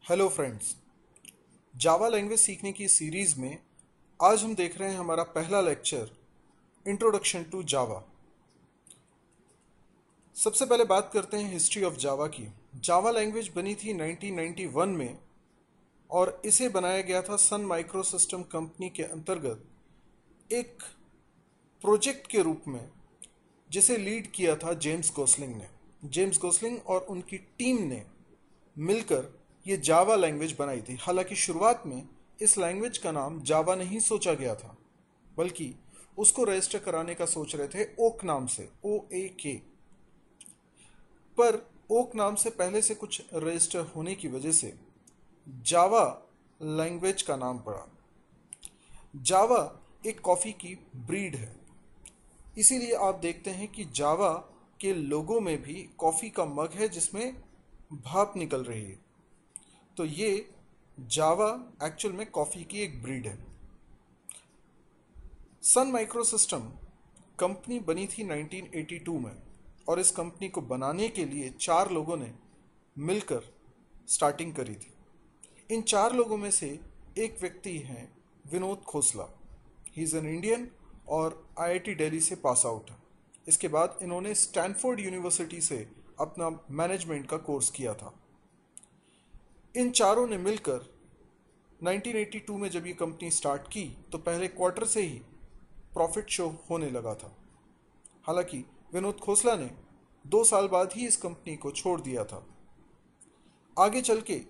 Hello friends. Java language सीखने की series में आज हम देख रहे हैं हमारा पहला लेक्चर इंट्रोडक्शन टू जावा। सबसे पहले बात करते हैं हिस्ट्री ऑफ जावा की। जावा लैंग्वेज बनी थी 1991 में और इसे बनाया गया था सन माइक्रो सिस्टम कंपनी के अंतर्गत एक प्रोजेक्ट के रूप में, जिसे लीड किया था जेम्स गोसलिंग ने। जेम्स गोसलिंग और उनकी टीम ने मिलकर ये जावा लैंग्वेज बनाई थी। हालांकि शुरुआत में इस लैंग्वेज का नाम जावा नहीं सोचा गया था, बल्कि उसको रजिस्टर कराने का सोच रहे थे ओक नाम से, OAK। पर ओक नाम से पहले से कुछ रजिस्टर होने की वजह से जावा लैंग्वेज का नाम पड़ा। जावा एक कॉफ़ी की ब्रीड है, इसीलिए आप देखते हैं कि जावा के लोगो में भी कॉफ़ी का मग है जिसमें भाप निकल रही है। तो ये जावा एक्चुअल में कॉफ़ी की एक ब्रीड है। सन माइक्रो सिस्टम कंपनी बनी थी 1982 में और इस कंपनी को बनाने के लिए 4 लोगों ने मिलकर स्टार्टिंग करी थी। इन 4 लोगों में से एक व्यक्ति हैं Vinod Khosla. He is an Indian और IIT दिल्ली से पास आउट है। इसके बाद इन्होंने स्टैनफोर्ड यूनिवर्सिटी से अपना मैनेजमेंट का कोर्स किया था। इन चारों ने मिलकर 1982 में जब ये कंपनी स्टार्ट की तो पहले क्वार्टर से ही प्रॉफिट शो होने लगा था। हालांकि विनोद खोसला ने 2 साल बाद ही इस कंपनी को छोड़ दिया था। आगे चल के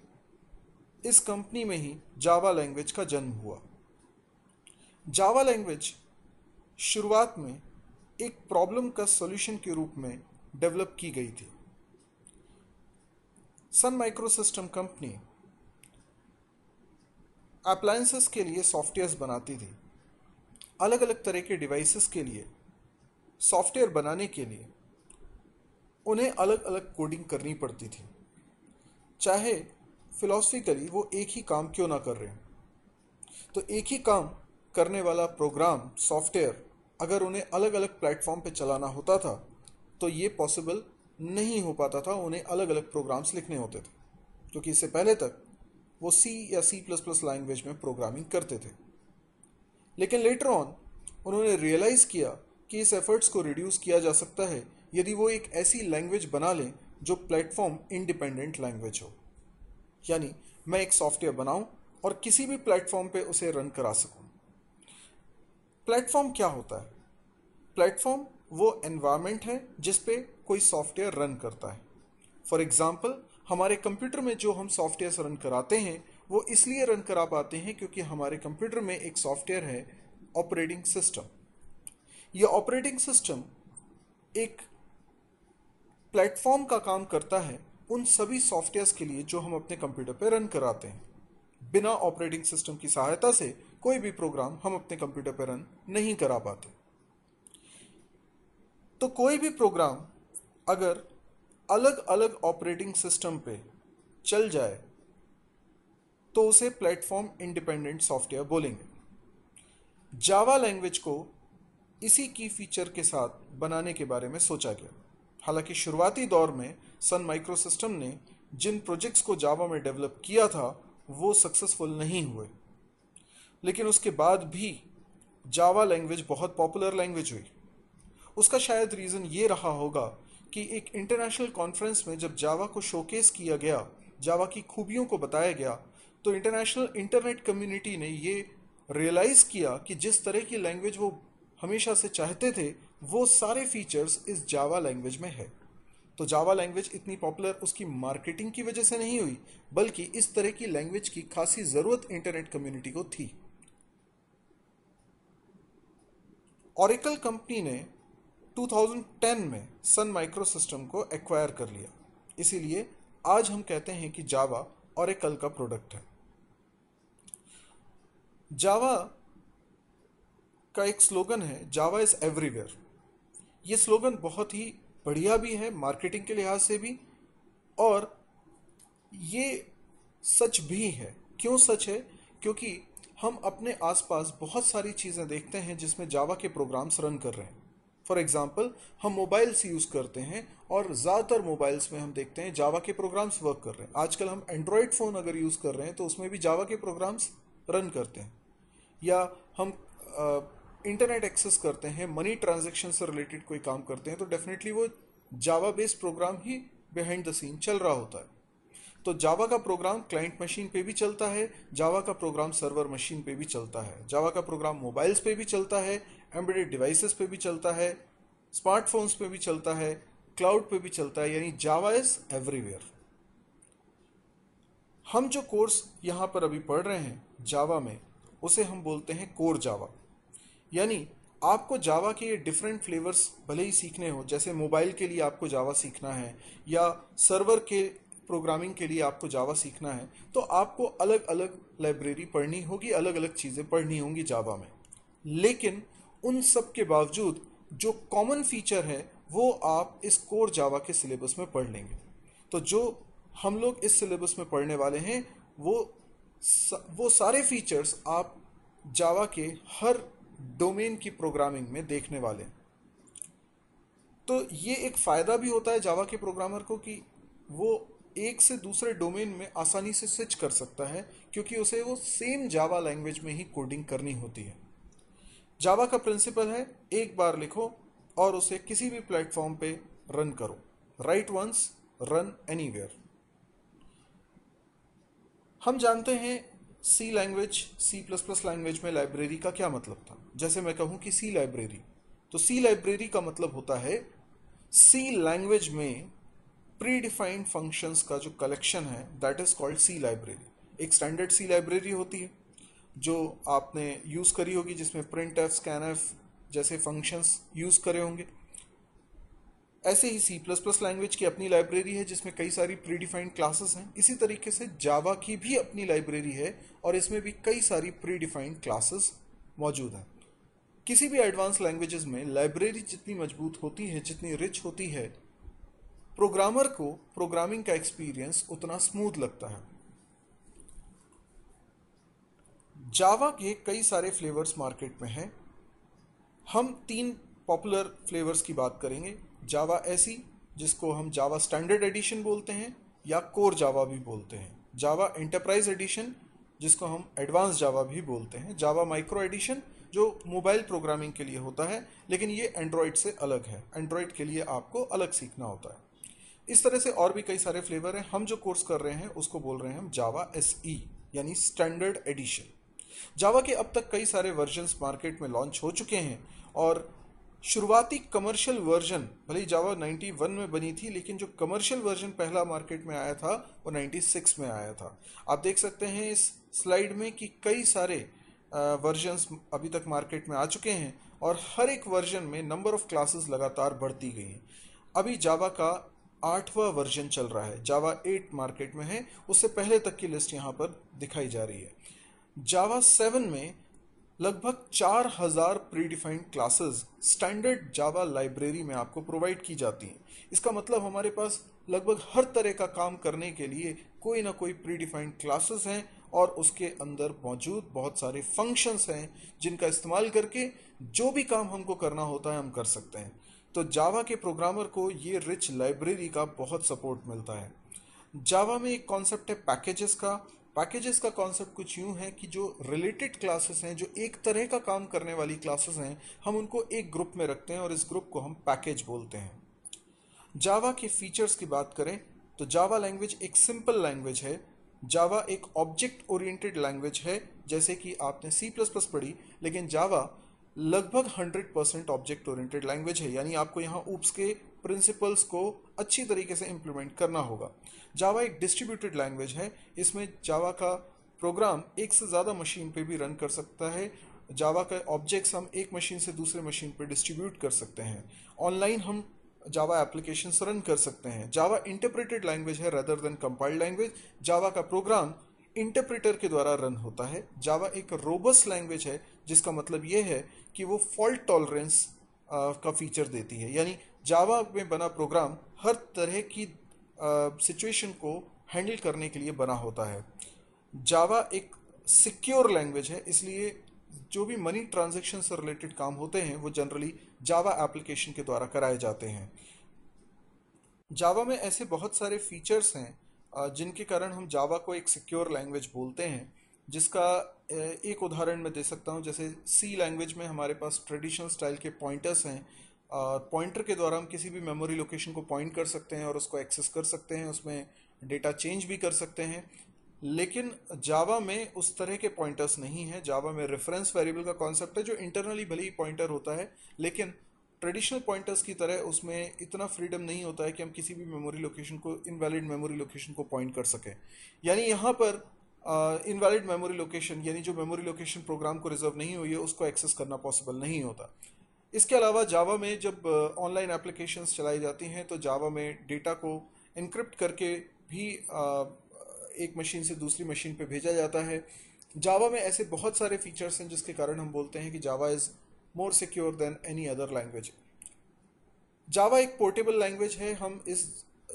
इस कंपनी में ही जावा लैंग्वेज का जन्म हुआ। जावा लैंग्वेज शुरुआत में एक प्रॉब्लम का सॉल्यूशन के रूप में डेवलप की गई थी। Sun micro system company appliances के लिए सॉफ्टवेयर्स बनाती थी। अलग अलग तरह के डिवाइसेस के लिए सॉफ्टवेयर बनाने के लिए उन्हें अलग अलग कोडिंग करनी पड़ती थी, चाहे फिलॉसफिकली वो एक ही काम क्यों ना कर रहे हैं। तो एक ही काम करने वाला प्रोग्राम सॉफ्टवेयर अगर उन्हें अलग अलग प्लेटफॉर्म पे चलाना होता था तो ये पॉसिबल नहीं हो पाता था। उन्हें अलग अलग प्रोग्राम्स लिखने होते थे, क्योंकि इससे पहले तक वो C या C++ लैंग्वेज में प्रोग्रामिंग करते थे। लेकिन लेटर ऑन उन्होंने रियलाइज़ किया कि इस एफर्ट्स को रिड्यूस किया जा सकता है यदि वो एक ऐसी लैंग्वेज बना लें जो प्लेटफॉर्म इंडिपेंडेंट लैंग्वेज हो। यानी मैं एक सॉफ्टवेयर बनाऊं और किसी भी प्लेटफॉर्म पे उसे रन करा सकूं। प्लेटफॉर्म क्या होता है? प्लेटफॉर्म वो एनवायरनमेंट है जिस पे कोई सॉफ्टवेयर रन करता है। फॉर एग्जाम्पल, हमारे कंप्यूटर में जो हम सॉफ्टवेयर रन कराते हैं वो इसलिए रन करा पाते हैं क्योंकि हमारे कंप्यूटर में एक सॉफ्टवेयर है ऑपरेटिंग सिस्टम। यह ऑपरेटिंग सिस्टम एक प्लेटफॉर्म का काम करता है उन सभी सॉफ्टवेयर्स के लिए जो हम अपने कंप्यूटर पर रन कराते हैं। बिना ऑपरेटिंग सिस्टम की सहायता से कोई भी प्रोग्राम हम अपने कंप्यूटर पर रन नहीं करा पाते। तो कोई भी प्रोग्राम अगर अलग अलग ऑपरेटिंग सिस्टम पे चल जाए तो उसे प्लेटफॉर्म इंडिपेंडेंट सॉफ्टवेयर बोलेंगे। जावा लैंग्वेज को इसी की फीचर के साथ बनाने के बारे में सोचा गया। हालांकि शुरुआती दौर में सन माइक्रो सिस्टम ने जिन प्रोजेक्ट्स को जावा में डेवलप किया था वो सक्सेसफुल नहीं हुए, लेकिन उसके बाद भी जावा लैंग्वेज बहुत पॉपुलर लैंग्वेज हुई। उसका शायद रीज़न ये रहा होगा कि एक इंटरनेशनल कॉन्फ्रेंस में जब जावा को शोकेस किया गया, जावा की खूबियों को बताया गया, तो इंटरनेशनल इंटरनेट कम्युनिटी ने ये रियलाइज़ किया कि जिस तरह की लैंग्वेज वो हमेशा से चाहते थे वो सारे फीचर्स इस जावा लैंग्वेज में है। तो जावा लैंग्वेज इतनी पॉपुलर उसकी मार्केटिंग की वजह से नहीं हुई, बल्कि इस तरह की लैंग्वेज की खासी ज़रूरत इंटरनेट कम्युनिटी को थी। ओरेकल कंपनी ने 2010 में सन माइक्रो सिस्टम को एक्वायर कर लिया, इसीलिए आज हम कहते हैं कि जावा ओरेकल का प्रोडक्ट है। जावा का एक स्लोगन है, जावा इज़ एवरीवेयर। ये स्लोगन बहुत ही बढ़िया भी है मार्केटिंग के लिहाज से भी, और ये सच भी है। क्यों सच है? क्योंकि हम अपने आसपास बहुत सारी चीज़ें देखते हैं जिसमें जावा के प्रोग्राम्स रन कर रहे हैं। फॉर एग्जाम्पल हम मोबाइल्स यूज़ करते हैं और ज़्यादातर मोबाइल्स में हम देखते हैं जावा के प्रोग्राम्स वर्क कर रहे हैं। आजकल हम एंड्रॉयड फ़ोन अगर यूज़ कर रहे हैं तो उसमें भी जावा के प्रोग्राम्स रन करते हैं। या हम इंटरनेट एक्सेस करते हैं, मनी ट्रांजैक्शन से रिलेटेड कोई काम करते हैं, तो डेफिनेटली वो जावा बेस्ड प्रोग्राम ही बिहाइंड द सीन चल रहा होता है। तो जावा का प्रोग्राम क्लाइंट मशीन पे भी चलता है, जावा का प्रोग्राम सर्वर मशीन पे भी चलता है, जावा का प्रोग्राम मोबाइल्स पे भी चलता है, एम्बेडेड डिवाइसेस पे भी चलता है, स्मार्टफोन्स पे भी चलता है, क्लाउड पे भी चलता है, यानी जावा इज एवरीवेयर। हम जो कोर्स यहाँ पर अभी पढ़ रहे हैं जावा में, उसे हम बोलते हैं कोर जावा। यानी आपको जावा के ये डिफरेंट फ्लेवर्स भले ही सीखने हो, जैसे मोबाइल के लिए आपको जावा सीखना है या सर्वर के प्रोग्रामिंग के लिए आपको जावा सीखना है, तो आपको अलग अलग लाइब्रेरी पढ़नी होगी, अलग अलग चीज़ें पढ़नी होंगी जावा में। लेकिन उन सब के बावजूद जो कॉमन फीचर है वो आप इस कोर जावा के सिलेबस में पढ़ लेंगे। तो जो हम लोग इस सिलेबस में पढ़ने वाले हैं वो सारे फीचर्स आप जावा के हर डोमेन की प्रोग्रामिंग में देखने वाले हैं। तो ये एक फ़ायदा भी होता है जावा के प्रोग्रामर को कि वो एक से दूसरे डोमेन में आसानी से स्विच कर सकता है, क्योंकि उसे वो सेम जावा लैंग्वेज में ही कोडिंग करनी होती है। जावा का प्रिंसिपल है एक बार लिखो और उसे किसी भी प्लेटफॉर्म पे रन करो। Write once, run anywhere. हम जानते हैं C language, C plus plus language में लाइब्रेरी का क्या मतलब था। जैसे मैं कहूँ कि सी लाइब्रेरी, तो सी लाइब्रेरी का मतलब होता है सी लैंग्वेज में प्री डिफाइंड फंक्शंस का जो कलेक्शन है, that is called C library. एक स्टैंडर्ड सी लाइब्रेरी होती है जो आपने यूज़ करी होगी, जिसमें प्रिंट एफ, स्कैन एफ जैसे फंक्शंस यूज़ करे होंगे। ऐसे ही सी प्लस प्लस लैंग्वेज की अपनी लाइब्रेरी है जिसमें कई सारी प्री डिफाइंड क्लासेस हैं। इसी तरीके से जावा की भी अपनी लाइब्रेरी है और इसमें भी कई सारी प्री डिफाइंड क्लासेस मौजूद हैं। किसी भी एडवांस लैंग्वेजेस में लाइब्रेरी जितनी मजबूत होती है, जितनी रिच होती है, प्रोग्रामर को प्रोग्रामिंग का एक्सपीरियंस उतना स्मूथ लगता है। जावा के कई सारे फ्लेवर्स मार्केट में हैं। हम 3 पॉपुलर फ्लेवर्स की बात करेंगे। जावा एसी, जिसको हम जावा स्टैंडर्ड एडिशन बोलते हैं या कोर जावा भी बोलते हैं। जावा एंटरप्राइज एडिशन, जिसको हम एडवांस जावा भी बोलते हैं। जावा माइक्रो एडिशन, जो मोबाइल प्रोग्रामिंग के लिए होता है, लेकिन ये एंड्रॉयड से अलग है। एंड्रॉयड के लिए आपको अलग सीखना होता है। इस तरह से और भी कई सारे फ्लेवर हैं। हम जो कोर्स कर रहे हैं उसको बोल रहे हैं हम जावा एसई, यानी स्टैंडर्ड एडिशन। जावा के अब तक कई सारे वर्जन्स मार्केट में लॉन्च हो चुके हैं और शुरुआती कमर्शियल वर्जन, भले ही जावा 91 में बनी थी, लेकिन जो कमर्शियल वर्जन पहला मार्केट में आया था वो 96 में आया था। आप देख सकते हैं इस स्लाइड में कि कई सारे वर्जन्स अभी तक मार्केट में आ चुके हैं और हर एक वर्जन में नंबर ऑफ क्लासेस लगातार बढ़ती गई हैं। अभी जावा का 8वां वर्जन चल रहा है, जावा 8 मार्केट में है। उससे पहले तक की लिस्ट यहाँ पर दिखाई जा रही है। जावा 7 में लगभग 4000 प्रीडिफाइंड क्लासेस स्टैंडर्ड जावा लाइब्रेरी में आपको प्रोवाइड की जाती हैं। इसका मतलब हमारे पास लगभग हर तरह का काम करने के लिए कोई ना कोई प्रीडिफाइंड क्लासेस हैं और उसके अंदर मौजूद बहुत सारे फंक्शंस हैं जिनका इस्तेमाल करके जो भी काम हमको करना होता है हम कर सकते हैं। तो जावा के प्रोग्रामर को ये रिच लाइब्रेरी का बहुत सपोर्ट मिलता है। जावा में एक कॉन्सेप्ट है पैकेजेस का। पैकेजेस का कॉन्सेप्ट कुछ यूं है कि जो रिलेटेड क्लासेस हैं, जो एक तरह का काम करने वाली क्लासेस हैं, हम उनको एक ग्रुप में रखते हैं और इस ग्रुप को हम पैकेज बोलते हैं। जावा के फीचर्स की बात करें तो जावा लैंग्वेज एक सिंपल लैंग्वेज है। जावा एक ऑब्जेक्ट ओरिएंटेड लैंग्वेज है, जैसे कि आपने सी प्लस प्लस पढ़ी, लेकिन जावा लगभग 100% ऑब्जेक्ट ओरिएंटेड लैंग्वेज है। यानी आपको यहाँ ऊप्स के प्रिंसिपल्स को अच्छी तरीके से इम्प्लीमेंट करना होगा। जावा एक डिस्ट्रीब्यूटेड लैंग्वेज है। इसमें जावा का प्रोग्राम एक से ज़्यादा मशीन पे भी रन कर सकता है। जावा का ऑब्जेक्ट्स हम एक मशीन से दूसरे मशीन पे डिस्ट्रीब्यूट कर सकते हैं। ऑनलाइन हम जावा एप्लीकेशंस रन कर सकते हैं। जावा इंटरप्रेटेड लैंग्वेज है रेदर देन कंपाइल्ड लैंग्वेज। जावा का प्रोग्राम इंटरप्रेटर के द्वारा रन होता है। जावा एक रोबस्ट लैंग्वेज है, जिसका मतलब ये है कि वो फॉल्ट टॉलरेंस का फीचर देती है। यानी जावा में बना प्रोग्राम हर तरह की सिचुएशन को हैंडल करने के लिए बना होता है। जावा एक सिक्योर लैंग्वेज है, इसलिए जो भी मनी ट्रांजैक्शन से रिलेटेड काम होते हैं वो जनरली जावा एप्लीकेशन के द्वारा कराए जाते हैं। जावा में ऐसे बहुत सारे फीचर्स हैं जिनके कारण हम जावा को एक सिक्योर लैंग्वेज बोलते हैं, जिसका एक उदाहरण मैं दे सकता हूँ। जैसे सी लैंग्वेज में हमारे पास ट्रेडिशनल स्टाइल के पॉइंटर्स हैं। पॉइंटर के द्वारा हम किसी भी मेमोरी लोकेशन को पॉइंट कर सकते हैं और उसको एक्सेस कर सकते हैं, उसमें डेटा चेंज भी कर सकते हैं। लेकिन जावा में उस तरह के पॉइंटर्स नहीं है। जावा में रेफरेंस वेरिएबल का कॉन्सेप्ट है जो इंटरनली भले ही पॉइंटर होता है, लेकिन ट्रेडिशनल पॉइंटर्स की तरह उसमें इतना फ्रीडम नहीं होता है कि हम किसी भी मेमोरी लोकेशन को, इनवैलिड मेमोरी लोकेशन को पॉइंट कर सकें। यानी यहाँ पर इनवैलिड मेमोरी लोकेशन, यानी जो मेमोरी लोकेशन प्रोग्राम को रिजर्व नहीं हुई है, उसको एक्सेस करना पॉसिबल नहीं होता। इसके अलावा जावा में जब ऑनलाइन एप्लीकेशंस चलाई जाती हैं तो जावा में डेटा को इनक्रिप्ट करके भी एक मशीन से दूसरी मशीन पे भेजा जाता है। जावा में ऐसे बहुत सारे फीचर्स हैं जिसके कारण हम बोलते हैं कि Java is more secure than any other language. Java एक पोर्टेबल लैंग्वेज है। हम इस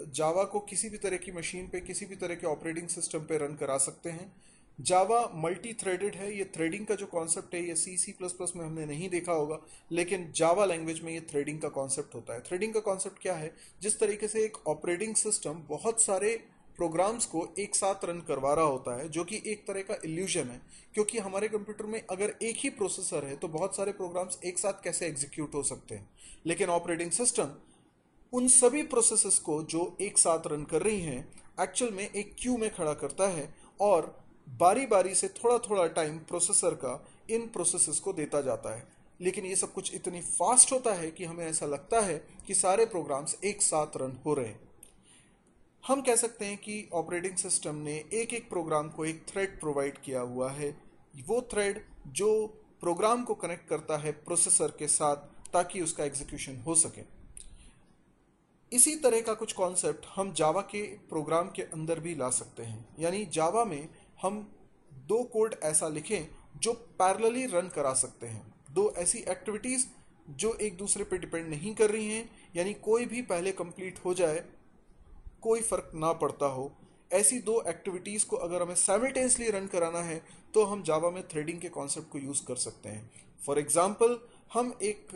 जावा को किसी भी तरह की मशीन पे, किसी भी तरह के ऑपरेटिंग सिस्टम पे रन करा सकते हैं। जावा मल्टी थ्रेडेड है। ये थ्रेडिंग का जो कॉन्सेप्ट है ये सी प्लस प्लस में हमने नहीं देखा होगा, लेकिन जावा लैंग्वेज में ये थ्रेडिंग का कॉन्सेप्ट होता है। थ्रेडिंग का कॉन्सेप्ट क्या है? जिस तरीके से एक ऑपरेटिंग सिस्टम बहुत सारे प्रोग्राम्स को एक साथ रन करवा रहा होता है, जो कि एक तरह का इल्यूजन है, क्योंकि हमारे कंप्यूटर में अगर एक ही प्रोसेसर है तो बहुत सारे प्रोग्राम्स एक साथ कैसे एग्जीक्यूट हो सकते हैं। लेकिन ऑपरेटिंग सिस्टम उन सभी प्रोसेसेस को जो एक साथ रन कर रही हैं एक्चुअल में एक क्यू में खड़ा करता है और बारी बारी से थोड़ा थोड़ा टाइम प्रोसेसर का इन प्रोसेसेस को देता जाता है। लेकिन ये सब कुछ इतनी फास्ट होता है कि हमें ऐसा लगता है कि सारे प्रोग्राम्स एक साथ रन हो रहे हैं। हम कह सकते हैं कि ऑपरेटिंग सिस्टम ने एक एक प्रोग्राम को एक थ्रेड प्रोवाइड किया हुआ है। वो थ्रेड जो प्रोग्राम को कनेक्ट करता है प्रोसेसर के साथ ताकि उसका एग्जीक्यूशन हो सके। इसी तरह का कुछ कॉन्सेप्ट हम जावा के प्रोग्राम के अंदर भी ला सकते हैं। यानी जावा में हम दो कोड ऐसा लिखें जो पैरेलली रन करा सकते हैं, दो ऐसी एक्टिविटीज़ जो एक दूसरे पर डिपेंड नहीं कर रही हैं, यानी कोई भी पहले कंप्लीट हो जाए कोई फ़र्क ना पड़ता हो। ऐसी दो एक्टिविटीज़ को अगर हमें साइमल्टेनियसली रन कराना है तो हम जावा में थ्रेडिंग के कॉन्सेप्ट को यूज़ कर सकते हैं। फॉर एग्ज़ाम्पल, हम एक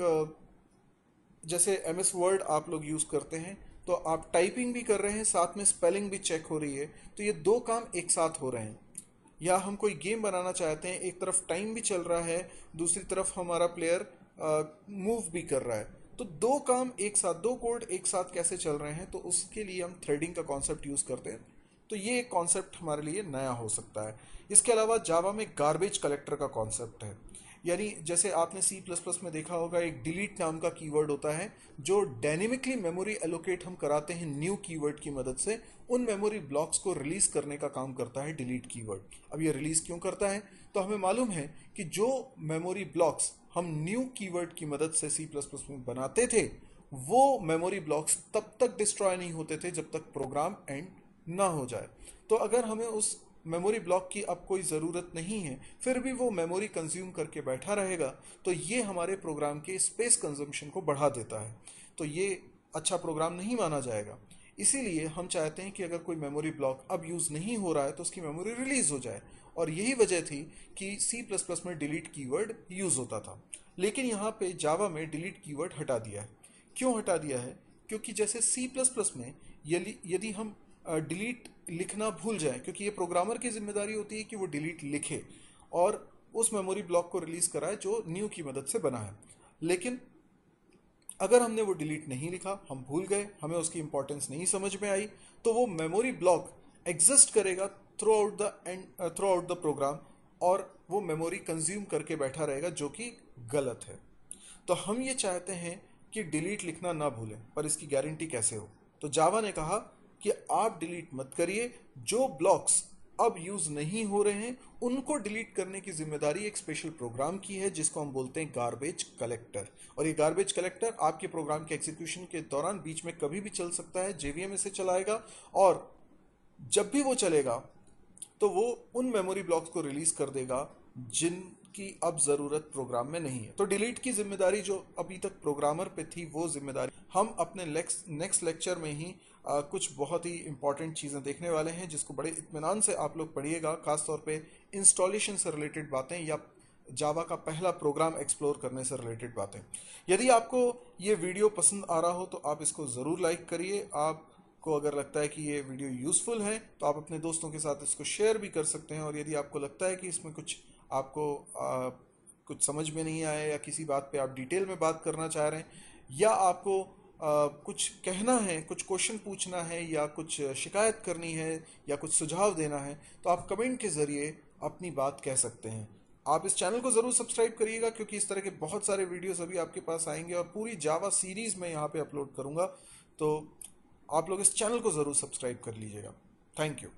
जैसे एम एस वर्ड आप लोग यूज़ करते हैं तो आप टाइपिंग भी कर रहे हैं, साथ में स्पेलिंग भी चेक हो रही है, तो ये दो काम एक साथ हो रहे हैं। या हम कोई गेम बनाना चाहते हैं, एक तरफ टाइम भी चल रहा है, दूसरी तरफ हमारा प्लेयर मूव भी कर रहा है, तो दो काम एक साथ, दो कोड एक साथ कैसे चल रहे हैं, तो उसके लिए हम थ्रेडिंग का कॉन्सेप्ट यूज़ करते हैं। तो ये एक कॉन्सेप्ट हमारे लिए नया हो सकता है। इसके अलावा जावा में गार्बेज कलेक्टर का कॉन्सेप्ट है। यानी जैसे आपने सी प्लस प्लस में देखा होगा, एक डिलीट नाम का कीवर्ड होता है जो डायनेमिकली मेमोरी एलोकेट हम कराते हैं न्यू कीवर्ड की मदद से। उन मेमोरी ब्लॉक्स को रिलीज करने का काम करता है डिलीट कीवर्ड। अब ये रिलीज क्यों करता है? तो हमें मालूम है कि जो मेमोरी ब्लॉक्स हम न्यू कीवर्ड की मदद से सी प्लस प्लस में बनाते थे, वो मेमोरी ब्लॉक्स तब तक डिस्ट्रॉय नहीं होते थे जब तक प्रोग्राम एंड ना हो जाए। तो अगर हमें उस मेमोरी ब्लॉक की अब कोई ज़रूरत नहीं है, फिर भी वो मेमोरी कंज्यूम करके बैठा रहेगा, तो ये हमारे प्रोग्राम के स्पेस कंजम्पशन को बढ़ा देता है। तो ये अच्छा प्रोग्राम नहीं माना जाएगा। इसीलिए हम चाहते हैं कि अगर कोई मेमोरी ब्लॉक अब यूज़ नहीं हो रहा है तो उसकी मेमोरी रिलीज़ हो जाए। और यही वजह थी कि सी प्लस प्लस में डिलीट कीवर्ड यूज़ होता था, लेकिन यहाँ पे जावा में डिलीट कीवर्ड हटा दिया है। क्यों हटा दिया है? क्योंकि जैसे सी प्लस प्लस में यदि हम डिलीट लिखना भूल जाए, क्योंकि ये प्रोग्रामर की जिम्मेदारी होती है कि वो डिलीट लिखे और उस मेमोरी ब्लॉक को रिलीज कराए जो न्यू की मदद से बना है। लेकिन अगर हमने वो डिलीट नहीं लिखा, हम भूल गए, हमें उसकी इंपॉर्टेंस नहीं समझ में आई, तो वो मेमोरी ब्लॉक एग्जिस्ट करेगा थ्रू आउट द प्रोग्राम और वो मेमोरी कंज्यूम करके बैठा रहेगा, जो कि गलत है। तो हम ये चाहते हैं कि डिलीट लिखना ना भूलें, पर इसकी गारंटी कैसे हो? तो जावा ने कहा कि आप डिलीट मत करिए, जो ब्लॉक्स अब यूज नहीं हो रहे हैं उनको डिलीट करने की जिम्मेदारी एक स्पेशल प्रोग्राम की है जिसको हम बोलते हैं गार्बेज कलेक्टर। और ये गार्बेज कलेक्टर आपके प्रोग्राम के एग्जीक्यूशन के दौरान बीच में कभी भी चल सकता है, जेवीएम से चलाएगा और जब भी वो चलेगा तो वो उन मेमोरी ब्लॉक्स को रिलीज कर देगा जिनकी अब ज़रूरत प्रोग्राम में नहीं है। तो डिलीट की जिम्मेदारी जो अभी तक प्रोग्रामर पे थी, वो जिम्मेदारी हम अपने नेक्स्ट लेक्चर में ही कुछ बहुत ही इंपॉर्टेंट चीज़ें देखने वाले हैं जिसको बड़े इत्मीनान से आप लोग पढ़िएगा। खासतौर पे इंस्टॉलेशन से रिलेटेड बातें या जावा का पहला प्रोग्राम एक्सप्लोर करने से रिलेटेड बातें। यदि आपको ये वीडियो पसंद आ रहा हो तो आप इसको ज़रूर लाइक करिए। आपको अगर लगता है कि ये वीडियो यूज़फुल है तो आप अपने दोस्तों के साथ इसको शेयर भी कर सकते हैं। और यदि आपको लगता है कि इसमें कुछ आपको कुछ समझ में नहीं आया या किसी बात पे आप डिटेल में बात करना चाह रहे हैं या आपको कुछ कहना है, कुछ क्वेश्चन पूछना है या कुछ शिकायत करनी है या कुछ सुझाव देना है तो आप कमेंट के ज़रिए अपनी बात कह सकते हैं। आप इस चैनल को ज़रूर सब्सक्राइब करिएगा क्योंकि इस तरह के बहुत सारे वीडियोस अभी आपके पास आएंगे और पूरी जावा सीरीज़ मैं यहाँ पे अपलोड करूँगा। तो आप लोग इस चैनल को ज़रूर सब्सक्राइब कर लीजिएगा। Thank you.